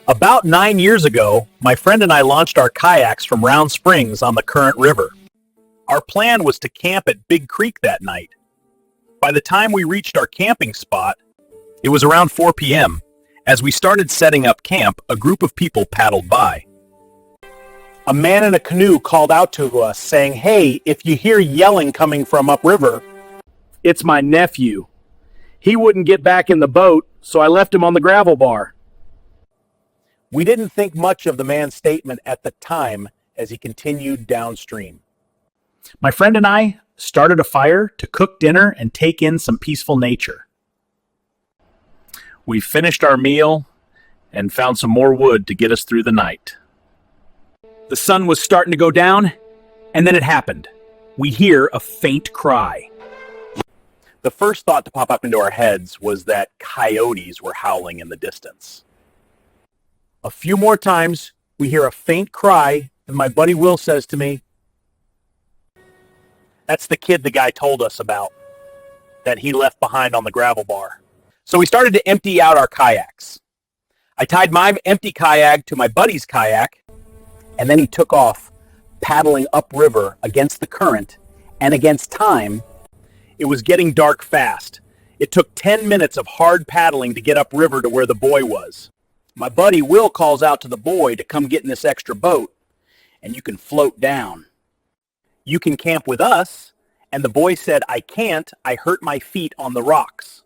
About 9 years ago, my friend and I launched our kayaks from Round Springs on the Current River. Our plan was to camp at Big Creek that night. By the time we reached our camping spot, it was around 4 p.m. As we started setting up camp, a group of people paddled by. A man in a canoe called out to us saying, "Hey, if you hear yelling coming from upriver, it's my nephew. He wouldn't get back in the boat, so I left him on the gravel bar." We didn't think much of the man's statement at the time as he continued downstream. My friend and I started a fire to cook dinner and take in some peaceful nature. We finished our meal and found some more wood to get us through the night. The sun was starting to go down, and then it happened. We hear a faint cry. The first thought to pop up into our heads was that coyotes were howling in the distance. A few more times, we hear a faint cry, and my buddy Will says to me, "That's the kid the guy told us about, that he left behind on the gravel bar." So we started to empty out our kayaks. I tied my empty kayak to my buddy's kayak, and then he took off, paddling upriver against the current and against time. It was getting dark fast. It took 10 minutes of hard paddling to get upriver to where the boy was. My buddy Will calls out to the boy to come get in this extra boat, and you can float down. "You can camp with us," and the boy said, "I can't, I hurt my feet on the rocks."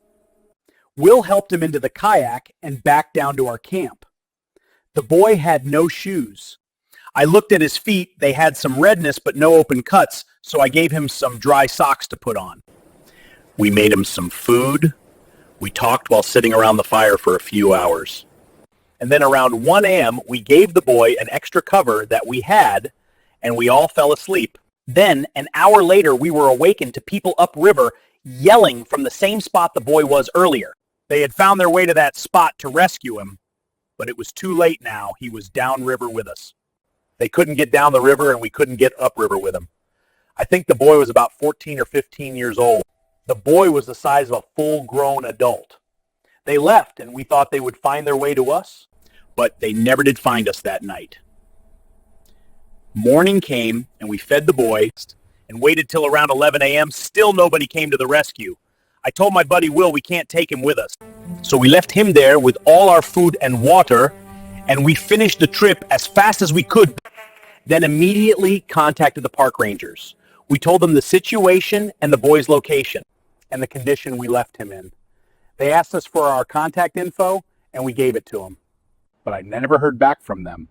Will helped him into the kayak and back down to our camp. The boy had no shoes. I looked at his feet. They had some redness but no open cuts, so I gave him some dry socks to put on. We made him some food. We talked while sitting around the fire for a few hours. And then around 1 a.m., we gave the boy an extra cover that we had, and we all fell asleep. Then, an hour later, we were awakened to people upriver yelling from the same spot the boy was earlier. They had found their way to that spot to rescue him, but it was too late now. He was downriver with us. They couldn't get down the river, and we couldn't get upriver with him. I think the boy was about 14 or 15 years old. The boy was the size of a full-grown adult. They left, and we thought they would find their way to us, but they never did find us that night. Morning came, and we fed the boy and waited till around 11 a.m. Still nobody came to the rescue. I told my buddy Will we can't take him with us. So we left him there with all our food and water, and we finished the trip as fast as we could, then immediately contacted the park rangers. We told them the situation and the boy's location and the condition we left him in. They asked us for our contact info, and we gave it to them. But I never heard back from them.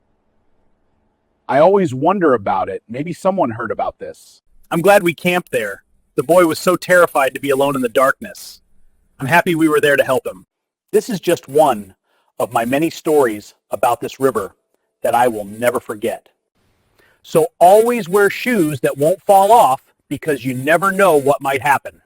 I always wonder about it. Maybe someone heard about this. I'm glad we camped there. The boy was so terrified to be alone in the darkness. I'm happy we were there to help him. This is just one of my many stories about this river that I will never forget. So always wear shoes that won't fall off, because you never know what might happen.